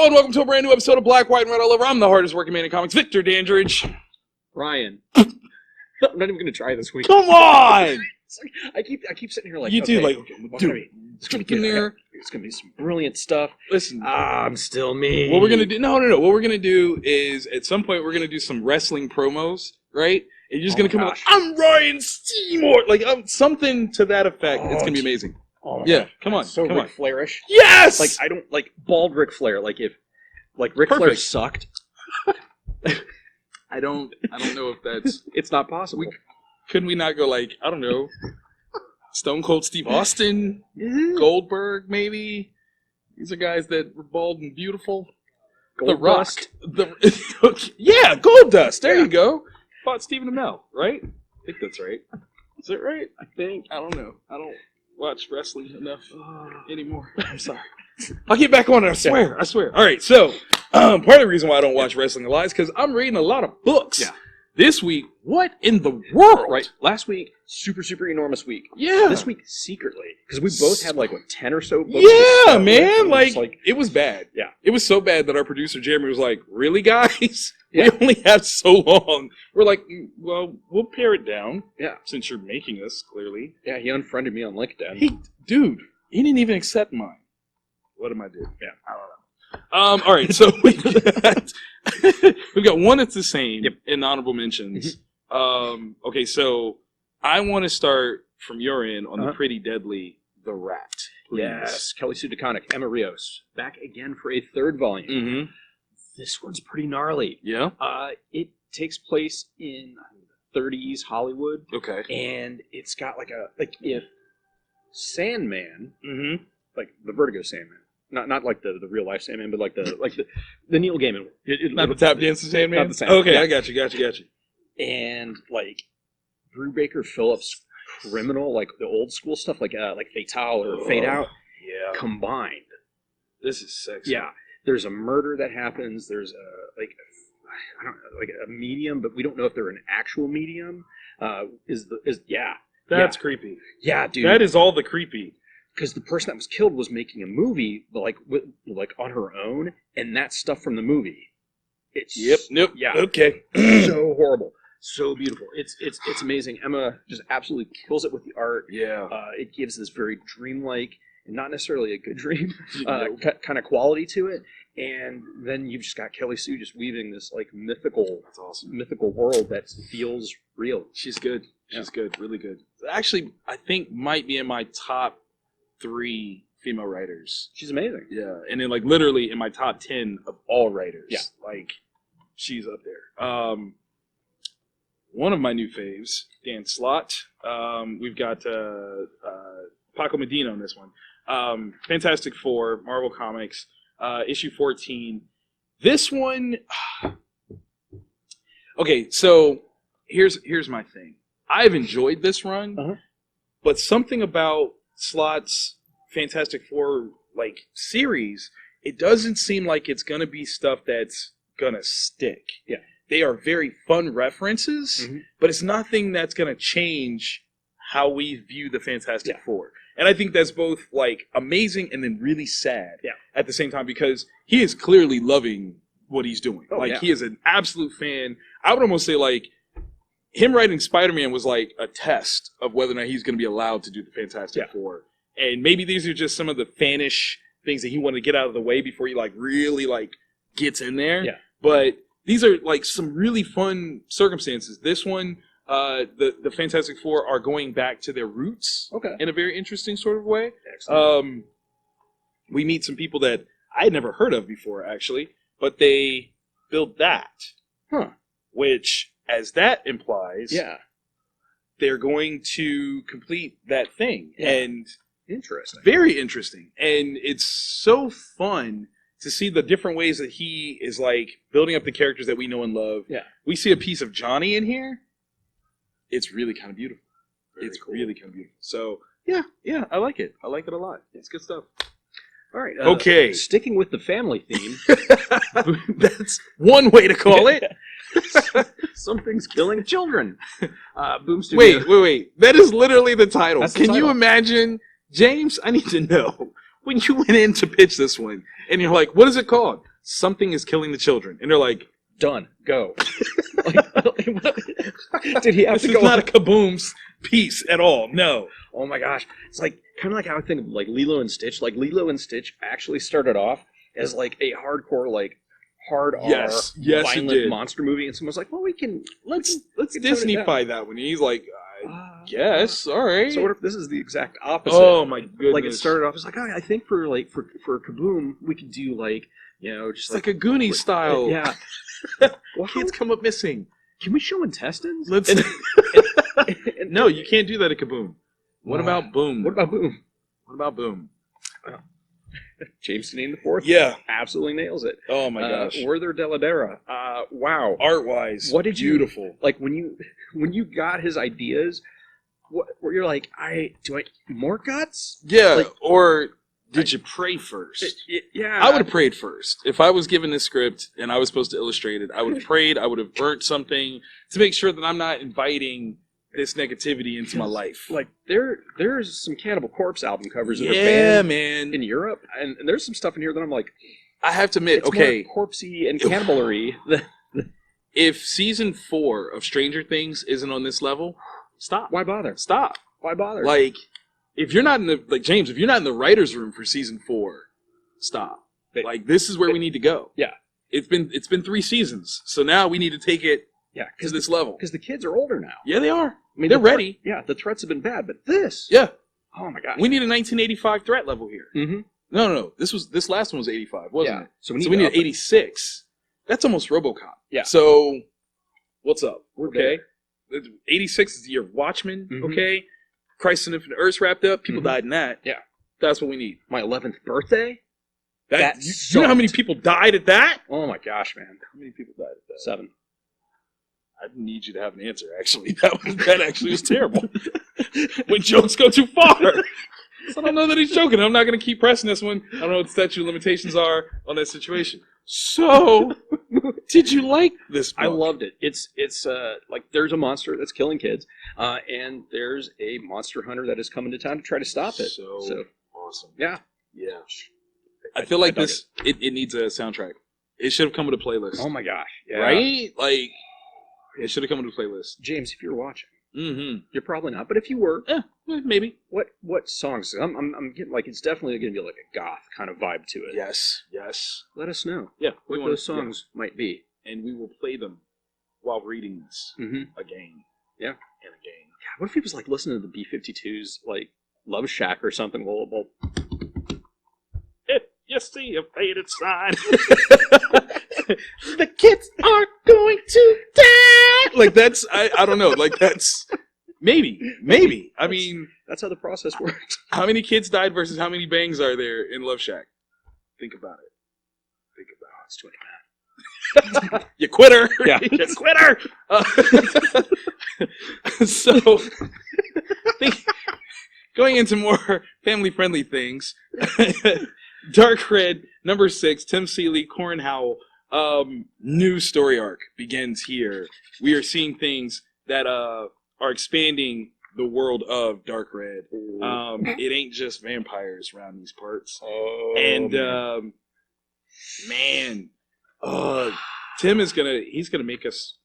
Hello and welcome to a brand new episode of Black, White, and Red All Over. I'm the hardest working man in comics, Victor Dandridge. Ryan. I'm not even going to try this week. Come on! I keep sitting here like, you okay, do, like, dude, it's going to be there. It's going to be some brilliant stuff. Listen. I'm still me. What we're going to do, no. What we're going to do is, at some point, we're going to do some wrestling promos, right? And you're just going to come out, I'm Ryan Seymour! Like, something to that effect. It's going to be amazing. Oh yeah, come on. So come Ric on. Flairish. Yes! Like, I don't, like, bald Ric Flair. Like, if, like, Ric Flair sucked. I don't know if that's... It's not possible. Couldn't we not go, like, I don't know, Stone Cold Steve Austin, Goldberg, maybe? These are guys that were bald and beautiful. Gold Dust. Yeah, Gold Dust. There you go. Fought Stephen Amell, right? I think that's right. Is it right? I think. I don't know. I don't watch wrestling enough anymore. I'm sorry. I'll get back on it. I swear. I swear. All right. So, part of the reason why I don't watch wrestling a lot is because I'm reading a lot of books. Yeah. This week, what in the world? Right. Last week, super enormous week. Yeah. This week, secretly, because we both had like, what, 10 or so books? Yeah, man. Like, it was bad. Yeah. It was so bad that our producer, Jeremy, was like, really, guys? Yeah. We only have so long. We're like, well, we'll pare it down. Yeah. Since you're making us, clearly. Yeah, he unfriended me on LinkedIn. Hey, dude, he didn't even accept mine. What am I doing? Yeah. I don't know. All right, so we've got one that's the same in honorable mentions. Okay, so I want to start from your end on the Pretty Deadly The Rat. Please. Yes, Kelly Sue DeConnick, Emma Rios, back again for a third volume. Mm-hmm. This one's pretty gnarly. Yeah? It takes place in the 30s Hollywood. Okay. And it's got like if Sandman, like the Vertigo Sandman, not like the real life Sandman, but like the Neil Gaiman. Not the tap dancing Sandman? Not the Sandman. Okay, yeah. I got you. And like Drew Baker Phillips' Criminal, like the old school stuff, like Fatale or Fade Out, combined. This is sexy. Yeah, there's a murder that happens. There's a medium, but we don't know if they're an actual medium. That's creepy. Yeah, dude. That is all the creepy. Because the person that was killed was making a movie, like on her own, and that's stuff from the movie. It's yeah, okay. So horrible, so beautiful. It's amazing. Emma just absolutely kills it with the art. Yeah, it gives this very dreamlike and not necessarily a good dream kind of quality to it. And then you've just got Kelly Sue just weaving this like mythical world that feels real. She's good. She's good. Really good. Actually, I think might be in my top 3 female writers. She's amazing. Yeah, and then like literally in my top 10 of all writers. Yeah, like she's up there. One of my new faves, Dan Slott. We've got Paco Medina on this one. Fantastic Four, Marvel Comics, issue 14. This one. Okay, so here's my thing. I've enjoyed this run, but something about Slott's Fantastic Four like series, it doesn't seem like it's gonna be stuff that's gonna stick. Yeah, they are very fun references, but it's nothing that's gonna change how we view the Fantastic Four. And I think that's both like amazing and then really sad at the same time, because he is clearly loving what he's doing. He is an absolute fan. I would almost say like him writing Spider-Man was like a test of whether or not he's going to be allowed to do the Fantastic Four. And maybe these are just some of the fanish things that he wanted to get out of the way before he like really like gets in there. Yeah. But these are like some really fun circumstances. This one, the Fantastic Four are going back to their roots in a very interesting sort of way. Excellent. We meet some people that I had never heard of before, actually, but they build that. Which, as that implies, they're going to complete that thing. And interesting. Very interesting. And it's so fun to see the different ways that he is like building up the characters that we know and love. Yeah. We see a piece of Johnny in here. It's really kind of beautiful. Really kind of beautiful. So, yeah, I like it. I like it a lot. It's good stuff. All right. Okay. Sticking with the family theme. That's one way to call it. Something's killing children. Boom Studio. Wait. That is literally the title. That's the Can title. you imagine, James, I need to know, when you went in to pitch this one, and you're like, what is it called? something is killing the children. And they're like, done. Go. Did he have this to is go? not a Kaboom's piece at all. No. Oh my gosh. It's like kind of like how I think of like Lilo and Stitch. Like Lilo and Stitch actually started off as like a hardcore, like hard R, violent monster movie, and someone's like, "Well, let's Disney-fy that one." And he's like, "Yes, all right." So what if this is the exact opposite? Oh my goodness! Like it started off as like, I think for Kaboom, we could do like just like a Goonies style. Yeah. Well, kids come up missing. Can we show intestines? Let's. No, you can't do that at Kaboom. What about Boom? What about Boom? What about Boom? James Deneen the Fourth. Yeah, absolutely nails it. Oh my gosh. Werther Dell'Edera. Wow. Art-wise, what did beautiful. Like when you got his ideas, where you're like, do I more guts? Yeah. Like, or did you pray first? Yeah. I would have prayed first. If I was given this script and I was supposed to illustrate it, I would have prayed. I would have burnt something to make sure that I'm not inviting this negativity into my life. Like there's some Cannibal Corpse album covers that are banned in Europe, and there's some stuff in here that I'm like, I have to admit, it's okay, more corpsey and cannibalery. If season 4 of Stranger Things isn't on this level, stop. Why bother? Stop. Why bother? Like, if you're not in the James, if you're not in the writers' room for season 4, stop. Like, this is where we need to go. Yeah. It's been 3 seasons, so now we need to take it to this level. Because the kids are older now. Yeah, they are. I mean, they're ready. Yeah, the threats have been bad, but this. Yeah. Oh my gosh. We need a 1985 threat level here. Mm-hmm. No. This last one was 85, wasn't it? So we need 86. That's almost RoboCop. Yeah. So, what's up? We're okay. 86 is the year of Watchmen. Mm-hmm. Okay. Crisis on Infinite Earths wrapped up. People died in that. Yeah. That's what we need. My 11th birthday. You know how many people died at that? Oh my gosh, man! How many people died at that? 7. I need you to have an answer. Actually, that actually was terrible. When jokes go too far, so I don't know that he's joking. I'm not going to keep pressing this one. I don't know what the statute of limitations are on that situation. So, did you like this book? I loved it. It's like there's a monster that's killing kids, and there's a monster hunter that is coming to town to try to stop it. So awesome. Yeah. I feel like it needs a soundtrack. It should have come with a playlist. Oh my gosh! Yeah. Right? Like, it should have come with a playlist. James, if you're watching, you're probably not. But if you were, maybe. What songs? I'm getting like it's definitely going to be like a goth kind of vibe to it. Yes. Let us know. Yeah, what those songs might be, and we will play them while reading this again. Yeah, and again. God, what if he was like listening to the B-52s, like Love Shack or something? Well, if you see a faded sign, the kids are going to die. Like that's I don't know. Like that's maybe. I mean, that's how the process works. How many kids died versus how many bangs are there in Love Shack? Think about it. It's too mad. You quitter. Yeah. You quitter. So, going into more family-friendly things, Dark Red, number 6, Tim Seeley, Corin Howell, new story arc begins here. We are seeing things that are expanding the world of Dark Red. It ain't just vampires around these parts. And man, Tim is he's gonna make us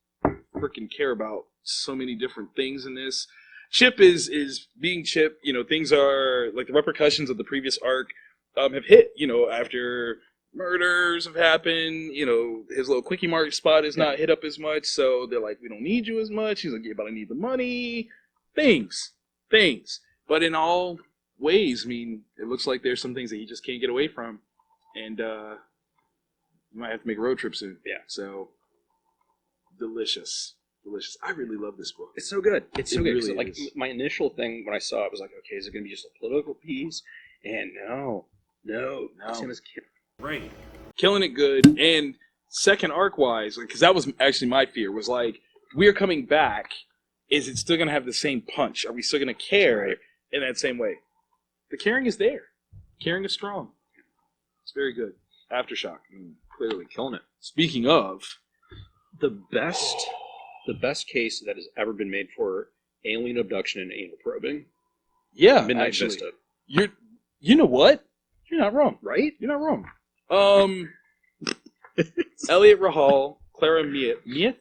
freaking care about so many different things in this. Chip is being Chip. You know, things are like the repercussions of the previous arc have hit. You know, after murders have happened. You know, his little quickie mart spot is not hit up as much. So they're like, we don't need you as much. He's like, yeah, but I need the money. Things. But in all ways, I mean, it looks like there's some things that he just can't get away from, and you might have to make a road trip soon. Yeah. So delicious. I really love this book. It's so good. It's so good. Really like my initial thing when I saw it was like, okay, is it going to be just a political piece? And no. Tim is killing it good. And second arc wise, because that was actually my fear, was like, we're coming back. Is it still going to have the same punch? Are we still going to care in that same way? The caring is there. Caring is strong. It's very good. AfterShock, clearly killing it. Speaking of, the best case that has ever been made for alien abduction and anal probing. Yeah, Midnight Vista. You know what? You're not wrong. Right? You're not wrong. Elliot Rahal, Clara Meath.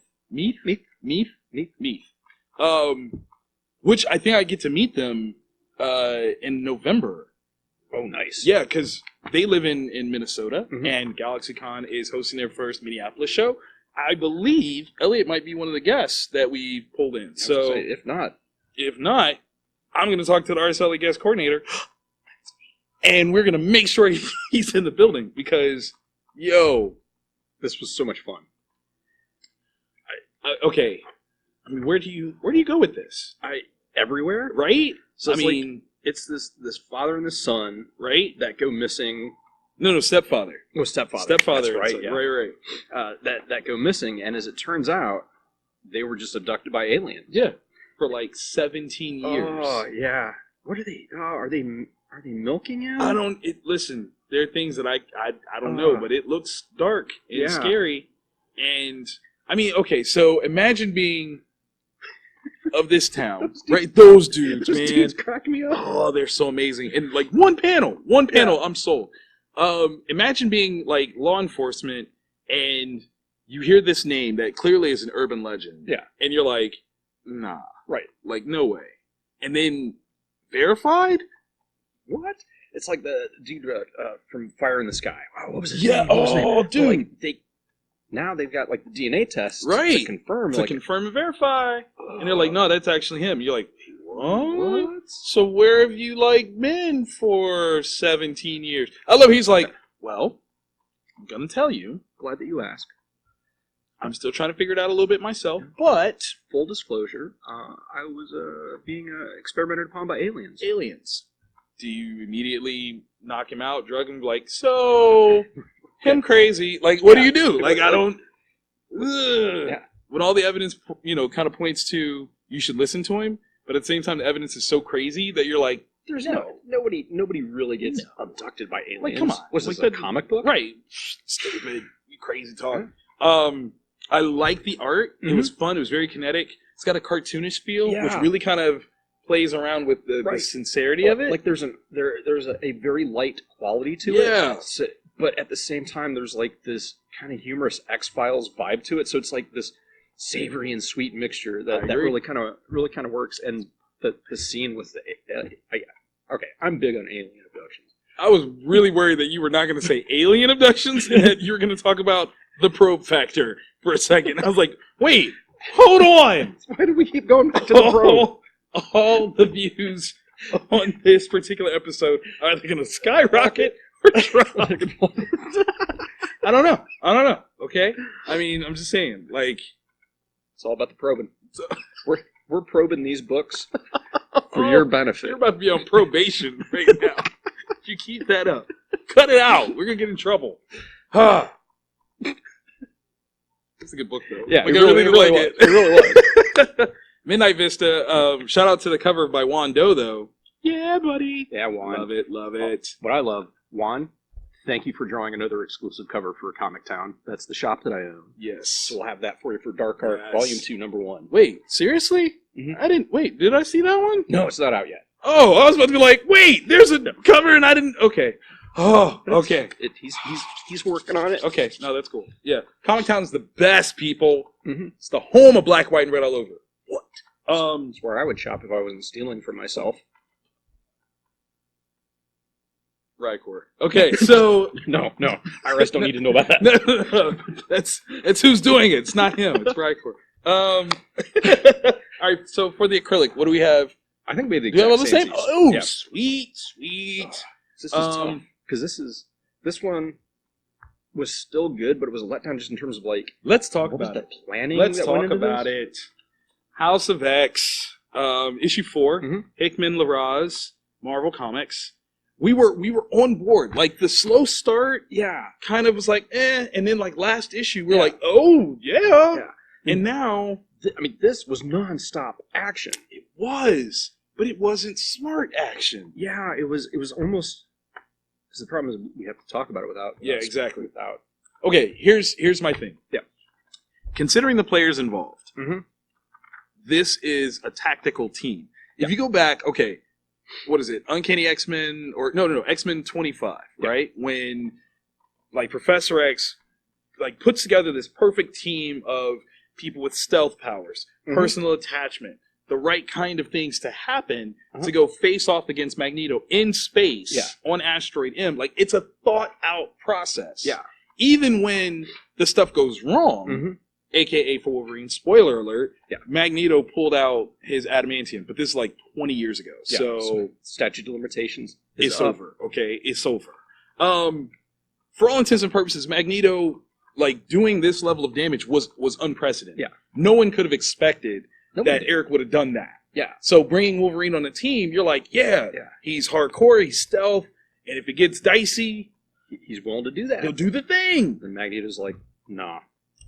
Which I think I get to meet them in November. Oh, nice. Yeah, because they live in Minnesota, and GalaxyCon is hosting their first Minneapolis show. I believe Elliot might be one of the guests that we pulled in. So if not, I'm going to talk to the RSLA guest coordinator, and we're going to make sure he's in the building because, this was so much fun. Okay, I mean, where do you go with this? Everywhere, right? So I mean, it's this father and this son, right? That go missing. No, stepfather. Oh, stepfather. Stepfather. That's right. Yeah. Right. That go missing, and as it turns out, they were just abducted by aliens. Yeah, for like 17 years. Oh yeah. What are they? Are they milking him? I don't. Listen, there are things that I don't know, but it looks dark and scary. And I mean, okay, so imagine being of this town, right? Those dudes, man. Those dudes crack me up. Oh, they're so amazing. And like one panel, I'm sold. Imagine being like law enforcement and you hear this name that clearly is an urban legend. Yeah. And you're like, nah. Right. Like, no way. And then verified? What? It's like the dude from Fire in the Sky. Wow, what was his name? Oh, dude. Like, now they've got like the DNA test to confirm. To confirm and verify. And they're like, no, that's actually him. You're like, what? So where have you like been for 17 years? I love he's like, well, I'm going to tell you. Glad that you asked. I'm still trying to figure it out a little bit myself, but full disclosure, I was being experimented upon by aliens. Aliens. Do you immediately knock him out, drug him, like, so, him crazy? Like, what do you do? Like, I don't... Yeah. When all the evidence, kind of points to you should listen to him, but at the same time, the evidence is so crazy that you're like, there's nobody really gets abducted by aliens. Like, come on. Was this a comic book? Right. Stupid. You crazy talk. I like the art. It was fun. It was very kinetic. It's got a cartoonish feel, which really kind of plays around with the sincerity of it. Like there's a very light quality to it. Yeah. So, but at the same time, there's like this kind of humorous X-Files vibe to it. So it's like this savory and sweet mixture that really kind of works. And the scene with the I'm big on alien abductions. I was really worried that you were not going to say alien abductions and that you were going to talk about the probe factor for a second. I was like, wait, hold on. Why do we keep going back to the probe? All the views on this particular episode are either going to skyrocket or drop. I don't know. Okay? I mean, I'm just saying, like, it's all about the probing. So, we're probing these books for your benefit. You're about to be on probation right now. If you keep that up, cut it out. We're going to get in trouble. It's a good book, though. Yeah, like, I really like it. It really was. Midnight Vista. Shout out to the cover by Juan Doe, though. Yeah, buddy. Yeah, Juan. Love it. What I love, Juan, thank you for drawing another exclusive cover for Comic Town. That's the shop that I own. Yes. So we'll have that for you for Dark Art Volume 2, Number 1. Wait, seriously? Mm-hmm. Did I see that one? No, it's not out yet. Oh, I was about to be like, wait, there's a cover and I didn't. Okay. Oh, okay. He's working on it. Okay, no, that's cool. Yeah, Comic Town's the best, people. Mm-hmm. It's the home of black, white, and red all over. What? It's where I would shop if I wasn't stealing from myself. Rycor. Okay, so no, IRS don't need to know about that. No. That's who's doing it. It's not him. It's Rycor. All right. So for the acrylic, what do we have? I think we have the exact exact same. Oh, yeah. Sweet. This is tough because this one was still good, but it was a letdown just in terms of like. Let's talk about it. Planning. Let's talk about it. House of X, issue 4, Hickman Laraz, Marvel Comics. We were on board. Like the slow start, kind of was like, and then like last issue, we're like, oh yeah. And now, this was nonstop action. It was, but it wasn't smart action. Yeah, it was almost. Because the problem is we have to talk about it without. Exactly. Without. Okay, here's my thing. Yeah. Considering the players involved, this is a tactical team. If you go back, okay. What is it? Uncanny X-Men, or no, X-Men 25, right? When, like, Professor X like puts together this perfect team of people with stealth powers, personal attachment, the right kind of things to happen to go face off against Magneto in space on Asteroid M. Like, it's a thought out process. Yeah. Even when the stuff goes wrong, aka for Wolverine, spoiler alert, Magneto pulled out his adamantium, but this is like 20 years ago. Yeah, so statute of limitations is over. Okay, it's over. For all intents and purposes, Magneto, like, doing this level of damage was unprecedented. Yeah. No one could have expected that Eric would have done that. Yeah. So bringing Wolverine on the team, you're like, he's hardcore, he's stealth, and if it gets dicey, he's willing to do that. He'll do the thing. And Magneto's like, nah.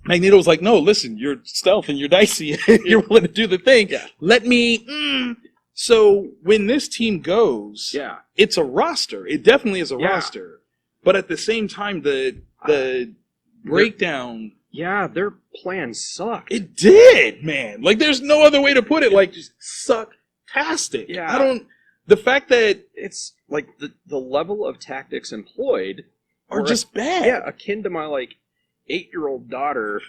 Magneto's like, no, listen, you're stealth and you're dicey. You're willing to do the thing. Yeah. Let me... So when this team goes, it's a roster. It definitely is a roster. But at the same time, the breakdown... Yeah, their plan sucked. It did, man. Like, there's no other way to put it. Like, just sucktastic. Yeah. The fact that... It's, like, the level of tactics employed... are just bad. Yeah, akin to my, like, 8-year-old daughter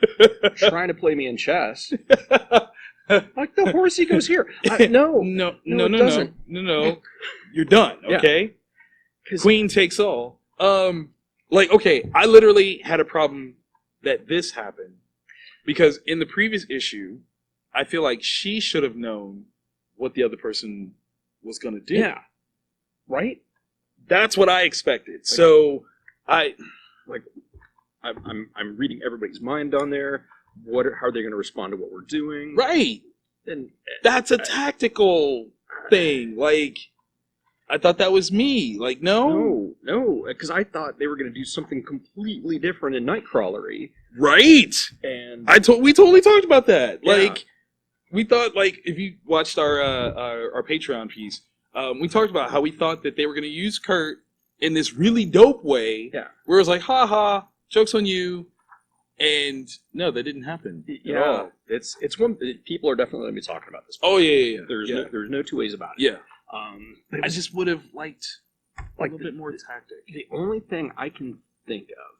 trying to play me in chess. Like, the horsey goes here. No. You're done, okay? Queen takes all. Like, okay, I literally had a problem that this happened because in the previous issue, I feel like she should have known what the other person was going to do. Yeah. Right? That's what I expected. Like, so I'm reading everybody's mind on there. How are they going to respond to what we're doing? Right. And that's a tactical thing. Like, I thought that was me. Like, no, because I thought they were going to do something completely different in Nightcrawlery. Right. And we totally talked about that. Yeah. Like, we thought, like, if you watched our Patreon piece, we talked about how we thought that they were going to use Kurt in this really dope way. Yeah. Where it was like, ha, joke's on you. And no, that didn't happen at all. It's one people are definitely going to be talking about this. Oh yeah. There's no two ways about it. Yeah. I just would have liked a little bit more tactic. The only thing I can think of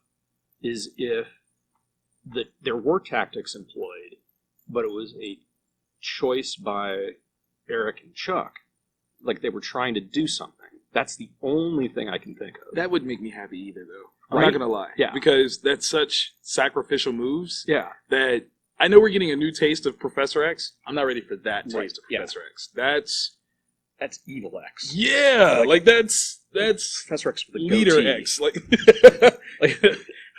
is if there were tactics employed, but it was a choice by Eric and Chuck, like they were trying to do something. That's the only thing I can think of. That wouldn't make me happy either, though. I'm not gonna lie. Yeah. Because that's such sacrificial moves. Yeah. That I know we're getting a new taste of Professor X. I'm not ready for that taste of Professor X. That's Evil X. Yeah, like that's Professor X with a leader goatee. X. Like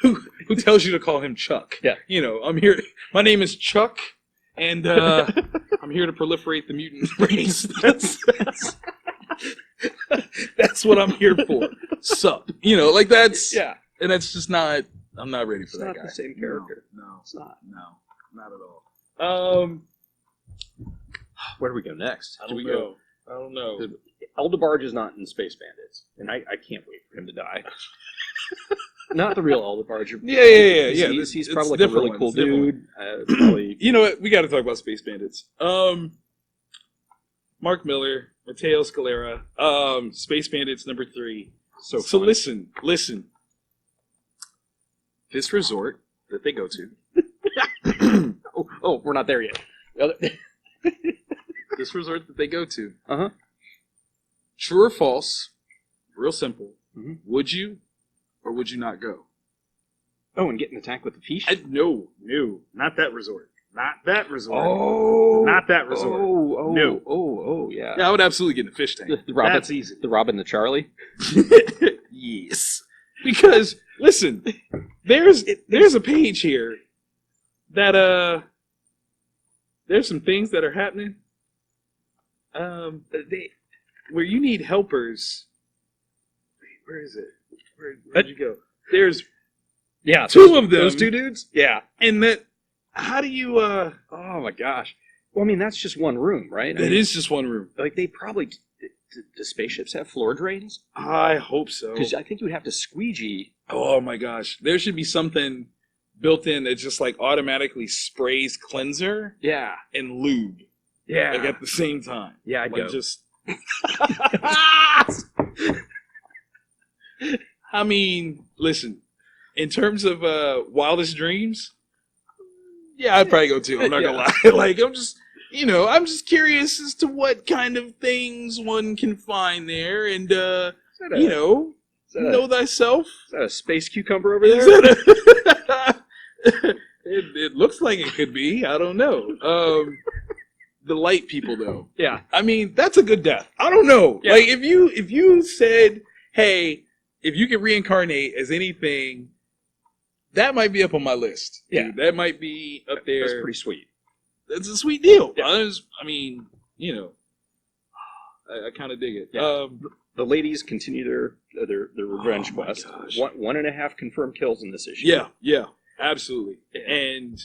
who tells you to call him Chuck? Yeah. You know, I'm here. My name is Chuck, and I'm here to proliferate the mutant race. That's what I'm here for. Sup. You know, like that's and that's just not. I'm not ready for that guy. It's not the same character. No, it's not. No, not at all. Where do we go next? I don't know. Aldebarge is not in Space Bandits, and I can't wait for him to die. Not the real Aldebarge. Yeah. He's probably like a really cool dude. Probably... You know what? We got to talk about Space Bandits. Mark Miller, Matteo Scalera, Space Bandits #3. So listen. This resort that they go to. oh, we're not there yet. This resort that they go to. Uh-huh. True or false? Real simple. Mm-hmm. Would you or would you not go? Oh, and get in attack with the fish? No, not that resort. Not that resort. Oh, not that resort. Oh, yeah. Yeah, I would absolutely get in the fish tank. That's easy. The Robin, the Charlie. Yes, because listen, there's a page here that there's some things that are happening. Where you need helpers. Where is it? Where'd you go? There's two of them. Those two dudes? Yeah. And that, how do you, oh my gosh. Well, I mean, that's just one room, right? It is just one room. Like, they probably, do spaceships have floor drains? I hope so. Because I think you would have to squeegee. Oh my gosh. There should be something built in that just, like, automatically sprays cleanser. Yeah. And lube. Yeah. Like, at the same time. Yeah, I'd go. Just... I mean, listen. in terms of wildest dreams, yeah, I'd probably go 2. I'm not gonna lie. Like, I'm just curious as to what kind of things one can find there, and know thyself. Is that a space cucumber over there? It looks like it could be. I don't know. The light people, though. Yeah. I mean, that's a good death. I don't know. Yeah. Like, if you said, hey, if you could reincarnate as anything, that might be up on my list. Yeah. Dude. That might be up there. That's pretty sweet. That's a sweet deal. Yeah. I mean, I kind of dig it. Yeah. The ladies continue their revenge quest. 1.5 confirmed kills in this issue. Yeah, absolutely. Yeah. And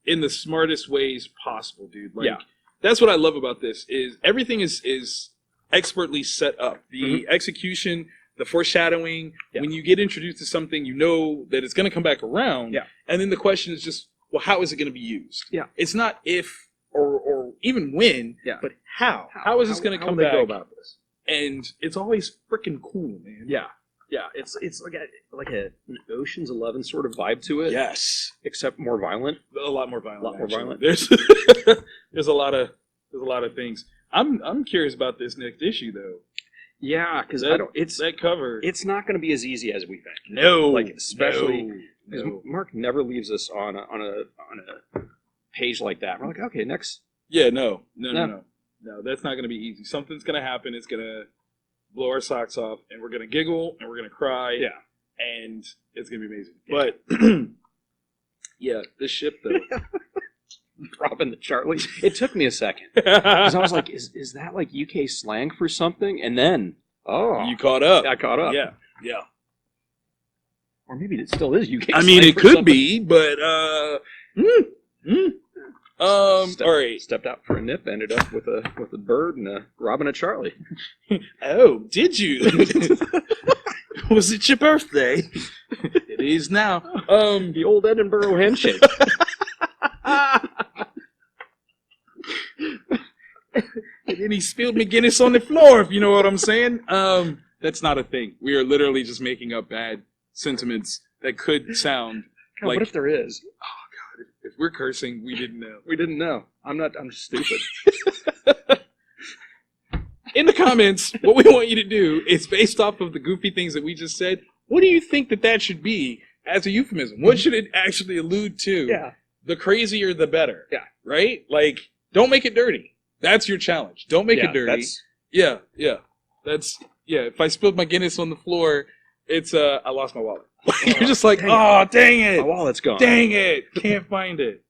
in the smartest ways possible, dude. Like, that's what I love about this, is everything is expertly set up. The execution, the foreshadowing, when you get introduced to something, you know that it's going to come back around. Yeah. And then the question is just, well, how is it going to be used? Yeah. It's not if or even when, but how. How is this going to come back? How do they go about this? And it's always freaking cool, man. Yeah. Yeah, it's like an Ocean's 11 sort of vibe to it. Yes, except more violent. A lot more violent. A lot more violent. There's a lot of things. I'm curious about this next issue though. Yeah, because that cover. It's not going to be as easy as we think. No, like especially because Mark never leaves us on a page like that. We're like, okay, next. Yeah, no, that's not going to be easy. Something's going to happen. It's going to blow our socks off, and we're going to giggle, and we're going to cry. Yeah. And it's going to be amazing. Yeah. But, yeah, this ship, though. Probin the Charlie. It took me a second. Because I was like, is that like UK slang for something? And then, you caught up. I caught up. Yeah. Or maybe it still is UK slang. I mean, it could be, but, all right. Stepped out for a nip, ended up with a bird and robbing a Charlie. Oh, did you? Was it your birthday? It is now. The old Edinburgh handshake. And then he spilled McGinnis on the floor, if you know what I'm saying. That's not a thing. We are literally just making up bad sentiments that could sound God, like... What if there is? If we're cursing, we didn't know. We didn't know. I'm just stupid. In the comments, what we want you to do is, based off of the goofy things that we just said, what do you think that should be as a euphemism? What should it actually allude to? Yeah. The crazier, the better. Yeah. Right? Like, don't make it dirty. That's your challenge. Don't make it dirty. Yeah. If I spilled my Guinness on the floor, it's, I lost my wallet. You're just like, dang it. My wallet's gone. Dang it. Can't find it.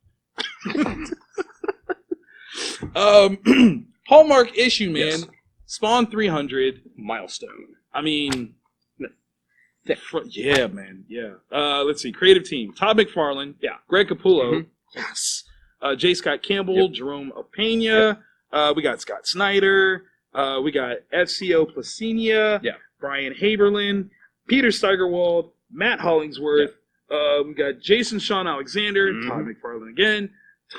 Hallmark issue, man. Yes. Spawn 300. Milestone. I mean, yeah, man. Yeah. Let's see. Creative team. Todd McFarlane. Yeah. Greg Capullo. Yes. J. Scott Campbell. Jerome Opeña. We got Scott Snyder. We got FCO Placinia. Yeah. Brian Haberlin. Peter Steigerwald. Matt Hollingsworth. Yeah. We got Jason Sean Alexander. Todd McFarlane again.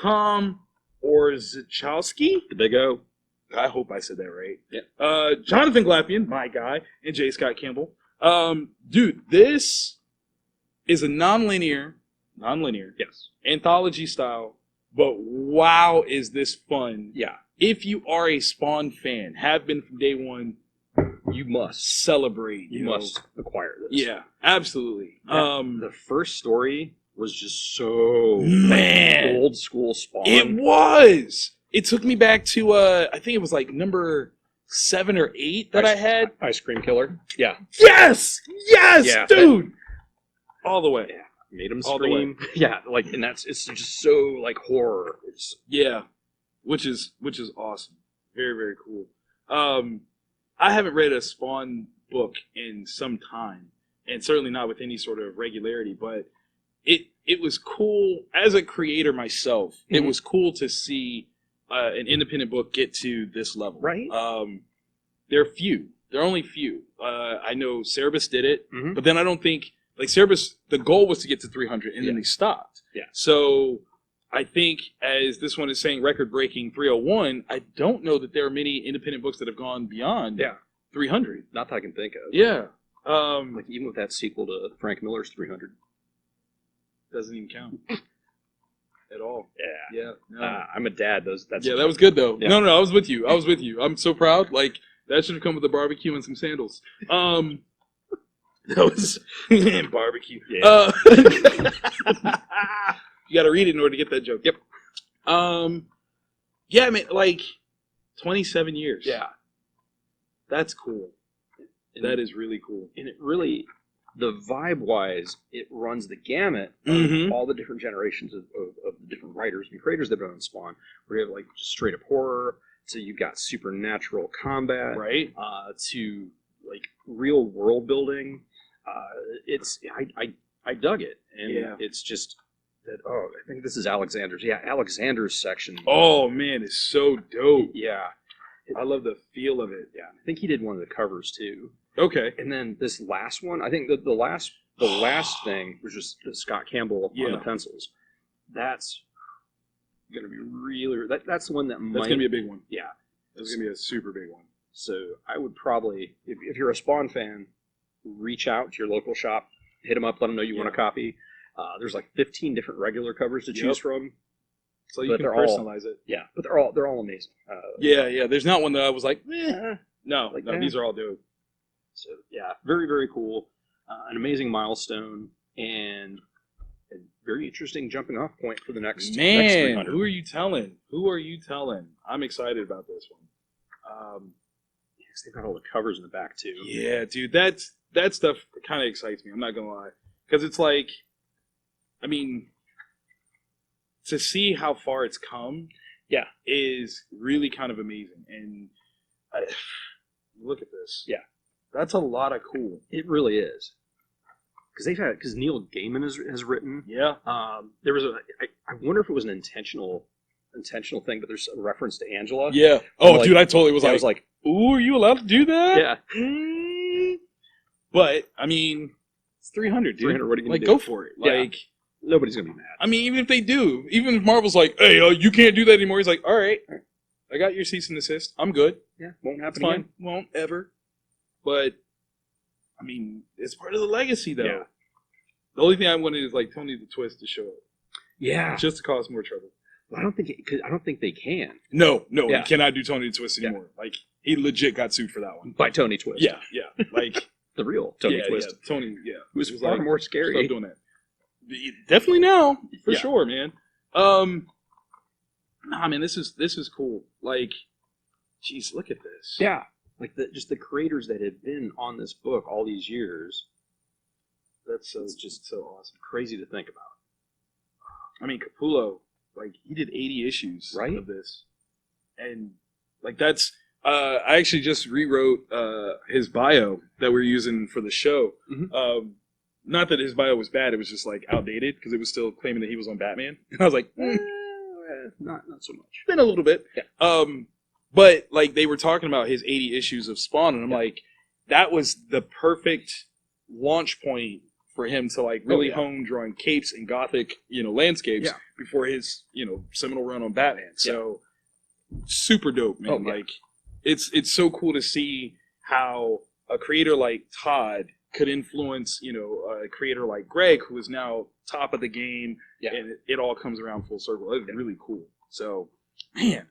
Tom Orzechowski. The Big O. I hope I said that right. Yeah. Jonathan Glapian, my guy, and J. Scott Campbell. Dude, this is a non-linear, yes, anthology style, but wow, is this fun. Yeah. If you are a Spawn fan, have been from day one, you must celebrate. You must acquire this. Yeah, absolutely. Yeah. The first story was just so old school Spawn. It was. It took me back to I think it was like number 7 or 8 that I had. Ice Cream Killer. Yeah. Yes, yeah, dude. All the way. Yeah. Made him scream. Yeah, like, and it's just so like horror. Which is awesome. Very, very cool. I haven't read a Spawn book in some time, and certainly not with any sort of regularity, but it was cool as a creator myself. It was cool to see an independent book get to this level. Right. There are only few. I know Cerebus did it, but then I don't think, like, Cerebus, the goal was to get to 300, and then they stopped. Yeah. So I think, as this one is saying, record-breaking 301, I don't know that there are many independent books that have gone beyond 300. Not that I can think of. Yeah. Like, even with that sequel to Frank Miller's 300. Doesn't even count at all. Yeah. Yeah. No. I'm a dad. That's Yeah, that was good though. Yeah. No, I was with you. I'm so proud. Like that should have come with a barbecue and some sandals. That was barbecue. Yeah. You got to read it in order to get that joke. Yep. Yeah, I mean, like 27 years. Yeah. That's cool. That is really cool. And it really, the vibe-wise, it runs the gamut of Mhm. all the different generations of the different writers and creators that have been on Spawn. Where you have like just straight up horror, to you've got supernatural combat, Right? to like real world building. I dug it, and Yeah. it's just that. Oh, I think this is Alexander's. Yeah, Alexander's section. Oh man, it's so dope. Yeah, I love the feel of it. yeah. I think he did one of the covers too. Okay. And then this last one, I think that the last thing was just Scott Campbell on Yeah. the pencils. That's going to be really. That's the one that That's gonna be a big one. Yeah. That's gonna be a super big one. So I would probably, if you're a Spawn fan, reach out to your local shop, hit them up, let them know you want a copy. There's like 15 different regular covers to choose from. So you But can they're all- personalize it. Yeah, but they're all amazing. Yeah. There's not one that I was like, no, Like, these are all dope. So yeah, very very cool, an amazing milestone, and a very interesting jumping off point for the next Man, 300. who are you telling? I'm excited about this one. Yes, they've got all the covers in the back too. Yeah, dude, that stuff kind of excites me. I'm not gonna lie, because it's like, I mean, to see how far it's come, Yeah. is really kind of amazing. And look at this. Yeah. That's a lot of cool. It really is, because Neil Gaiman has written. Yeah. There was I wonder if it was an intentional thing, but there's a reference to Angela. Yeah. Oh, Like- dude, I totally was I like, was like, ooh, are you allowed to do that? yeah, But I mean, it's 300, dude. 300. What are you gonna Like, do? go for it. Yeah. Like. Nobody's gonna be mad. I mean, even if they do, even if Marvel's like, hey, you can't do that anymore, he's like, all right, I got your cease and desist. I'm good. Yeah, won't It's happen fine. again. Won't ever. But, I mean, it's part of the legacy, though. Yeah. The only thing I wanted is, like, Tony the Twist to show up. Yeah, Just to cause more trouble. I don't think they can No, Yeah. you cannot do Tony the Twist Yeah. anymore. Like, he legit got sued for that one. by Tony Twist. Yeah. Like, the real Tony Twist, Tony, who's He was far like, more stop scary. doing that. Definitely now, for Yeah. sure, man. Nah, man, this is cool. Like, geez, look at this. Yeah, like just the creators that have been on this book all these years. That's It's just so awesome. crazy to think about. I mean, Capullo, like, he did 80 issues Right? of this. And, like, that's, I actually just rewrote his bio that we're using for the show. Mhm. Not that his bio was bad, it was just, like, outdated, because it was still claiming that he was on Batman. And I was like, Not so much. been a little bit. Yeah. But, like, they were talking about his 80 issues of Spawn, and I'm like, that was the perfect launch point for him to, like, really hone drawing capes and gothic, landscapes Yeah. before his, seminal run on Batman. So, super dope, man. Oh, yeah. Like, it's so cool to see how a creator like Todd could influence, a creator like Greg, who is now top of the game, and it all comes around full circle. It's really cool. So, man,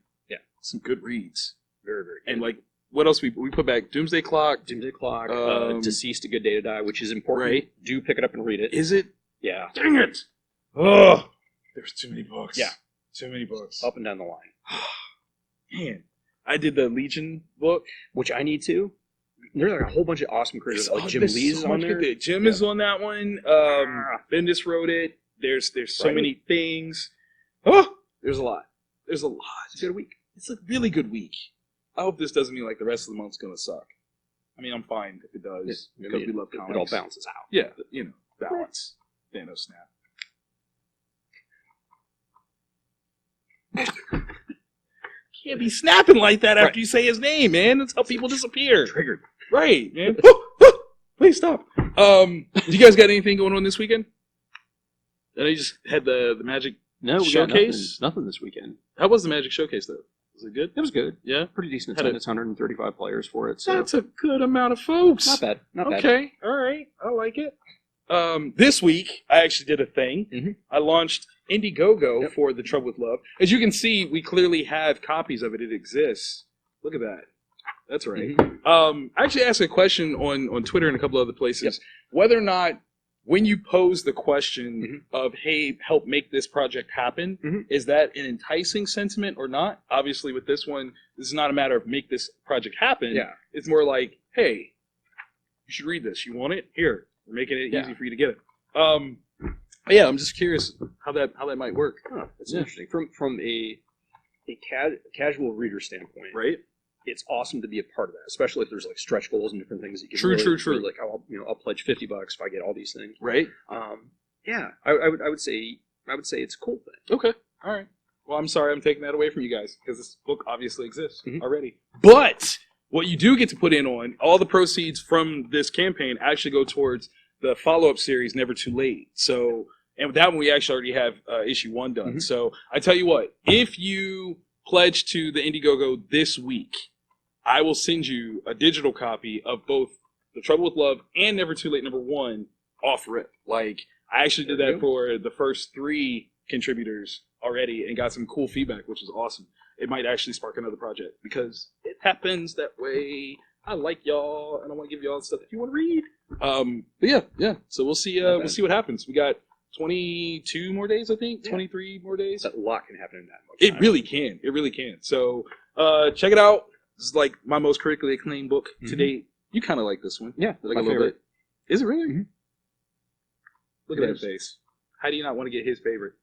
some good reads. Very, very good. And, like, what else we put back? Doomsday Clock. Doomsday Clock, Um, Deceased, A Good Day to Die, which is important. Right. Do pick it up and read it. Is it? Yeah. Dang it! Oh, there's too many books. Yeah. Too many books. Up and down the line. Man, I did the Legion book. Which I need to. There's like a whole bunch of awesome creators. Like Jim There's Lee's so on much there. good Jim is on that one. Bendis wrote it. There's so Right. many things. Oh, There's a lot. there's a lot. It's a good week. It's a really good week. I hope this doesn't mean like the rest of the month's gonna suck. I mean, I'm fine if it does because we love comics. It all balances out. Yeah, balance. Thanos snap. Can't be snapping like that after you say his name, man. That's how people disappear. Triggered. Right, man. Please stop. You guys got anything going on this weekend? Then I just had the Magic No, we Showcase? got nothing this weekend. How was the Magic Showcase though? Was it good? It was good. Yeah. Pretty decent Had a- attendance. 135 players for it. So That's a good amount of folks. not bad. Not bad. Okay. All right. I like it. This week, I actually did a thing. I launched Indiegogo for The Trouble with Love. As you can see, we clearly have copies of it. It exists. Look at that. That's right. I actually asked a question on Twitter and a couple other places whether or not when you pose the question of, hey, help make this project happen, is that an enticing sentiment or not? Obviously, with this one, this is not a matter of make this project happen. It's more like, hey, you should read this. You want it? Here. We're making it easy for you to get it. Yeah, I'm just curious how that might work. That's interesting. From a casual reader standpoint, right? It's awesome to be a part of that, especially if there's like stretch goals and different things that you can really, like, I'll pledge $50 if I get all these things. Right. Yeah, I would say it's a cool thing. Okay. All right. Well, I'm sorry I'm taking that away from you guys because this book obviously exists already. But what you do get to put in on, all the proceeds from this campaign actually go towards the follow-up series, Never Too Late. So, and with that one, we actually already have issue 1 done. So I tell you what, if you pledge to the Indiegogo this week, I will send you a digital copy of both The Trouble with Love and Never Too Late #1 off rip. Like, I actually did that for the first 3 contributors already and got some cool feedback, which is awesome. It might actually spark another project because it happens that way. I like y'all, and I want to give y'all stuff that you want to read. But yeah. So we'll see. We'll see what happens. We got 22 more days, I think. 23 more days. A lot can happen in that much time. It really can. So check it out. This is like my most critically acclaimed book to date. You kind of like this one. Yeah, like a little bit. Is it really? Look at that face. How do you not want to get his favorite?